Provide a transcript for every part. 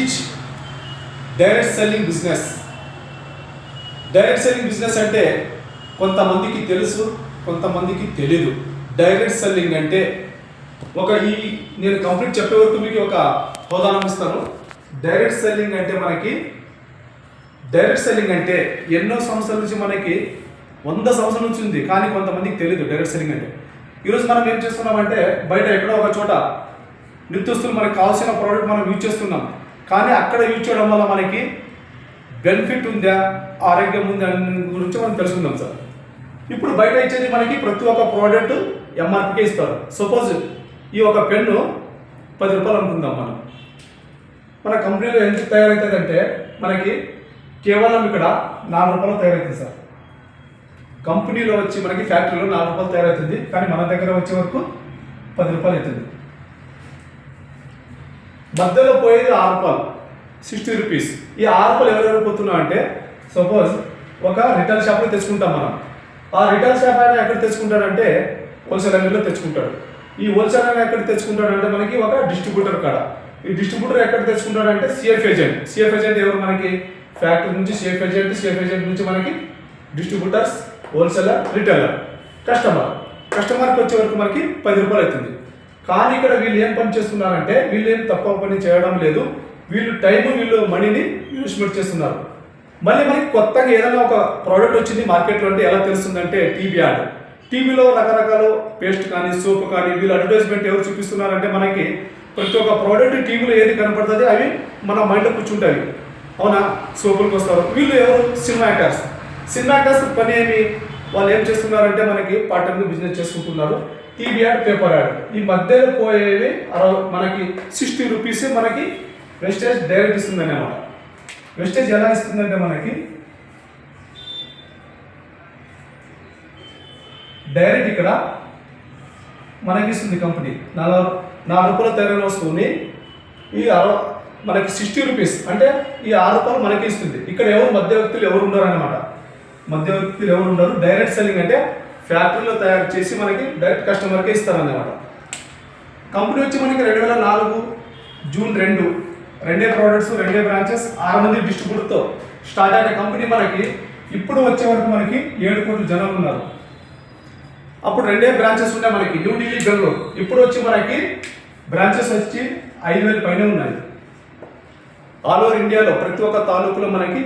Teach direct selling business. Direct selling business అంటే కొంతమందికి తెలుసు, కొంతమందికి తెలీదు. డైరెక్ట్ సెల్లింగ్ అంటే నేను కంప్లీట్ చెప్పే వరకు మీకు ఒక హోదానం ఇస్తాను. డైరెక్ట్ సెల్లింగ్ అంటే ఎన్నో సంవత్సరాల నుంచి మనకి 100 సంవత్సరాల నుంచి ఉంది, కానీ కొంతమందికి తెలియదు డైరెక్ట్ సెల్లింగ్ అంటే. ఈరోజు మనం ఏం చేస్తున్నామంటే బయట ఎక్కడో ఒక చోట నిత్యస్తులు మనకు కావాల్సిన ప్రోడక్ట్ మనం యూజ్ చేస్తున్నాం, కానీ అక్కడ యూజ్ చేయడం వల్ల మనకి బెనిఫిట్ ఉందా, ఆరోగ్యం ఉందా అనే గురించి మనం తెలుసుకుందాం సార్. ఇప్పుడు బయట ఇచ్చేది మనకి ప్రతి ఒక్క ప్రోడక్ట్ ఎంఆర్పీకే ఇస్తారు. సపోజ్ ఈ ఒక పెన్ను 10 రూపాయలు అనుకుందాం. మన కంపెనీలో ఎంత తయారవుతుంది అంటే మనకి కేవలం ఇక్కడ 4 రూపాయలు తయారవుతుంది సార్. కంపెనీలో వచ్చి మనకి ఫ్యాక్టరీలో 4 రూపాయలు తయారవుతుంది, కానీ మన దగ్గర వచ్చే వరకు 10 రూపాయలు అవుతుంది. మధ్యలో పోయేది 6 రూపాయలు, 60 రూపీస్. ఈ 6 రూపాయలు ఎవరెవరు పోతున్నాం అంటే సపోజ్ ఒక రిటైల్ షాప్లో తెచ్చుకుంటాం మనం. ఆ రిటైల్ షాప్ ఆయన ఎక్కడ తెచ్చుకుంటాడంటే హోల్సేల్ అంగడిలో తెచ్చుకుంటాడు. ఈ హోల్సేల్ అంగడి ఎక్కడ తెచ్చుకుంటాడంటే మనకి ఒక డిస్ట్రిబ్యూటర్ కాడ. ఈ డిస్ట్రిబ్యూటర్ ఎక్కడ తెచ్చుకుంటాడంటే సిఎఫ్ ఏజెంట్. సిఎఫ్ ఏజెంట్ ఎవరు? మనకి ఫ్యాక్టరీ నుంచి సిఎఫ్ ఏజెంట్, సిఎఫ్ ఏజెంట్ నుంచి మనకి డిస్ట్రిబ్యూటర్స్, హోల్సేలర్, రిటైలర్, కస్టమర్కి వచ్చే వరకు మనకి 10 రూపాయలు అవుతుంది. కానీ ఇక్కడ వీళ్ళు ఏం పని చేస్తున్నారంటే వీళ్ళు ఏం తక్కువ పని చేయడం లేదు, వీళ్ళు టైము వీళ్ళు మనీని ఇన్వెస్ట్మెంట్ చేస్తున్నారు. మళ్ళీ మనకి కొత్తగా ఏదైనా ఒక ప్రోడక్ట్ వచ్చింది మార్కెట్లో అంటే ఎలా తెలుస్తుందంటే టీవీ యాడ్. టీవీలో రకరకాల పేస్ట్ కానీ సోప్ కానీ వీళ్ళు అడ్వర్టైజ్మెంట్ ఎవరు చూపిస్తున్నారంటే మనకి ప్రతి ఒక్క ప్రోడక్ట్ టీవీలో ఏది కనపడుతుంది అవి మన మైండ్లో కూర్చుంటాయి. అవునా? సోపులకు వస్తారు. వీళ్ళు ఎవరు? సినిమా యాక్టర్స్ పని ఏమి? వాళ్ళు ఏం చేస్తున్నారంటే మనకి పార్ట్ టైం బిజినెస్ చేసుకుంటున్నారు. TV ad, paper ad. ఈ మధ్యలో పోయేవి మనకి 60 రూపీస్ మనకి వెస్టేజ్ డైరెక్ట్ ఇస్తుంది అన్నమాట. వెస్టేజ్ ఎలా ఇస్తుందంటే మనకి డైరెక్ట్ ఇక్కడ మనకి ఇస్తుంది కంపెనీ. 4 రూపాయలు తయారైన వస్తువుని మనకి 60 రూపీస్ అంటే ఈ 6 రూపాయలు మనకి ఇస్తుంది. ఇక్కడ మధ్య వ్యక్తులు ఎవరు ఉండరు అనమాట. మధ్య వ్యక్తులు ఎవరు ఉండరు. డైరెక్ట్ సెల్లింగ్ అంటే ఫ్యాక్టరీలో తయారు చేసి మనకి డైరెక్ట్ కస్టమర్కే ఇస్తారన్నమాట. కంపెనీ వచ్చి మనకి 2004 జూన్ 2 2 ప్రోడక్ట్స్, 2 బ్రాంచెస్, 6 మంది డిస్ట్రిబ్యూటర్తో స్టార్ట్ అయిన కంపెనీ మనకి ఇప్పుడు వచ్చే వరకు మనకి 7 కోట్ల జనాలు ఉన్నారు. అప్పుడు 2 బ్రాంచెస్ ఉన్నాయి మనకి, న్యూఢిల్లీ, బెంగళూరు. ఇప్పుడు వచ్చి మనకి బ్రాంచెస్ వచ్చి 5,000 పైన ఉన్నాయి. ఆల్ ఓవర్ ఇండియాలో ప్రతి ఒక్క తాలూకులో మనకి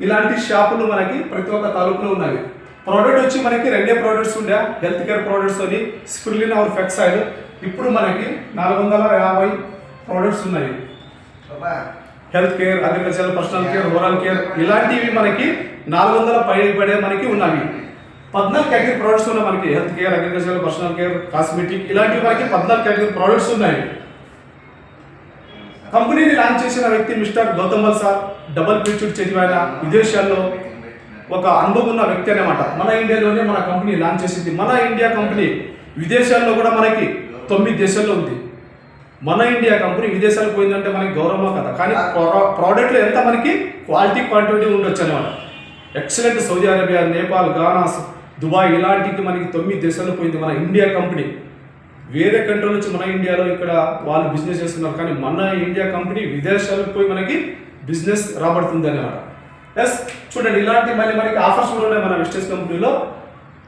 ఇలాంటి షాపులు మనకి ప్రతి ఒక్క తాలూకులో ఉన్నాయి. ప్రోడక్ట్ వచ్చి మనకి 2 ప్రోడక్ట్స్ ఉండే హెల్త్ కేర్ ప్రోడక్ట్స్ అని స్పిరులినా ఆర్ ఫ్లెక్స్ ఆయిల్. ఇప్పుడు మనకి 450 ప్రోడక్ట్స్ ఉన్నాయి. Health care, agriculture, personal care, oral care ఇలాంటివి మనకి 400 పైబడే మనకి ఉన్నవి. 14 కేటగిరీ ప్రోడక్ట్స్ ఉన్నాయి మనకి. Health care, agriculture, personal care, cosmetic ఇలాంటివి మనకి 14 కేటగిరీ ప్రోడక్ట్స్ ఉన్నాయి. కంపెనీని లాంచ్ చేసిన వ్యక్తి mister Gautam sir. Double PhD చదివాన, విదేశాల్లో ఒక అనుభవం ఉన్న వ్యక్తి అన్నమాట. మన ఇండియాలోనే మన కంపెనీ లాంచ్ చేసింది. మన ఇండియా కంపెనీ విదేశాల్లో కూడా మనకి 9 దేశాల్లో ఉంది. మన ఇండియా కంపెనీ విదేశాలకు పోయిందంటే మనకి గౌరవం కదా, కానీ ప్రోడక్ట్లో ఎంత మనకి క్వాంటిటీ ఉండొచ్చు అనమాట. ఎక్సలెంట్. సౌదీ అరేబియా, నేపాల్, గానా, దుబాయ్ ఇలాంటికి మనకి 9 దేశాల్లో పోయింది మన ఇండియా కంపెనీ. వేరే కంట్రీ నుంచి మన ఇండియాలో ఇక్కడ వాళ్ళు బిజినెస్ చేస్తున్నారు, కానీ మన ఇండియా కంపెనీ విదేశాలకు పోయి మనకి బిజినెస్ రాబడుతుంది అన్నమాట. ఎస్, చూడండి ఇలాంటి మళ్ళీ మనకి ఆఫర్స్ కూడా ఉన్నాయి మన వెస్టేజ్ కంపెనీలో.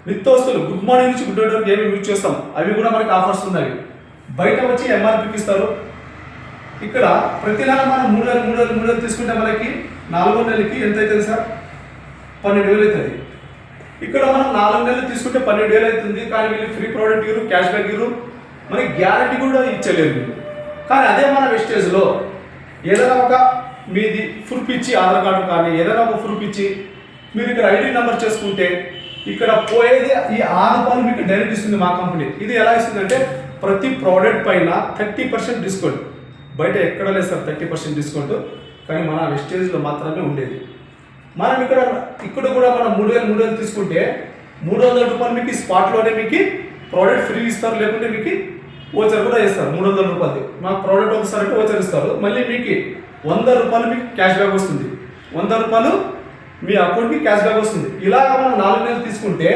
నిత్యవస్తువులు గుడ్ మార్నింగ్ నుంచి గుడ్ నైట్ వరకు ఏమి యూజ్ చేస్తాం అవి కూడా మనకి ఆఫర్స్ ఉన్నాయి. బయట వచ్చి ఎంఆర్పీకి ఇస్తారు. ఇక్కడ ప్రతి నెల మనం 3,000 తీసుకుంటే మనకి 4 నెలలకి ఎంత అవుతుంది సార్? 12,000 అవుతుంది. ఇక్కడ మనం 4 నెలలు తీసుకుంటే 12,000 అవుతుంది, కానీ వీళ్ళు ఫ్రీ ప్రోడక్ట్ ఇవ్వరు, క్యాష్ బ్యాక్ ఇవ్వరు, మనకి గ్యారంటీ కూడా ఇచ్చలేరు వీళ్ళు. కానీ అదే మన వెస్టేజ్లో ఏదైనా ఒక మీది ప్రూఫ్ ఇచ్చి, ఆధార్ కార్డు కానీ ఏదైనా ఒక ప్రూఫ్ ఇచ్చి మీరు ఇక్కడ ఐడి నెంబర్ చేసుకుంటే ఇక్కడ పోయేది ఈ 6 రూపాయలు మీకు డైరెక్ట్ ఇస్తుంది మా కంపెనీ. ఇది ఎలా ఇస్తుంది అంటే ప్రతి ప్రోడక్ట్ పైన 30% డిస్కౌంట్. బయట ఎక్కడ లేదు సార్ 30% డిస్కౌంట్, కానీ మన వెస్టేజ్లో మాత్రమే ఉండేది. మనం ఇక్కడ కూడా మనం 3,000 తీసుకుంటే 300 రూపాయలు మీకు స్పాట్లోనే మీకు ప్రోడక్ట్ ఫ్రీ ఇస్తారు, లేకుంటే మీకు ఓచర్ కూడా ఇస్తారు. 300 రూపాయలు మాకు ప్రోడక్ట్ ఒకసారి అంటే ఓచర్ ఇస్తారు. మళ్ళీ మీకు 100 రూపాయలు మీకు క్యాష్ బ్యాక్ వస్తుంది. 100 రూపాయలు మీ అకౌంట్కి క్యాష్ బ్యాక్ వస్తుంది. ఇలా మనం 4 నెలలు తీసుకుంటే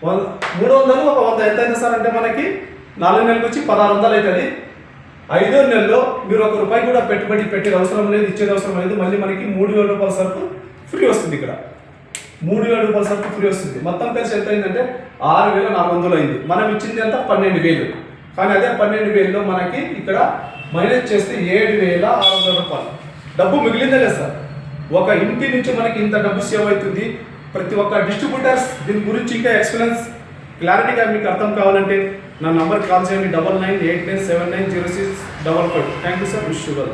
300 ఒక 100 ఎంత అవుతుంది సార్ అంటే మనకి 4 నెలలకు వచ్చి 1,600 అవుతుంది. 5వ నెలలో మీరు ₹1 కూడా పెట్టుబడి పెట్టేది అవసరం లేదు, ఇచ్చేది అవసరం లేదు. మళ్ళీ మనకి ₹3,000 సరుకు ఫ్రీ వస్తుంది. ఇక్కడ ₹3,000 సరుకు ఫ్రీ వస్తుంది. మొత్తం కలిసి ఎంత అయిందంటే 6,400 అయింది. మనం ఇచ్చింది ఎంత 12,000. కానీ అదే 12,000లో మనకి ఇక్కడ మైనస్ చేస్తే ₹7,600 డబ్బు మిగిలిందే లేదు సార్. ఒక ఇంటి నుంచి మనకి ఇంత డబ్బు సేవ్ అవుతుంది. ప్రతి ఒక్క డిస్ట్రిబ్యూటర్స్ దీని గురించి ఇంకా ఎక్స్పీరియన్స్ క్లారిటీగా మీకు అర్థం కావాలంటే నా నంబర్ కాల్ చేయండి 9989790655. Thank you sir. Wish you well.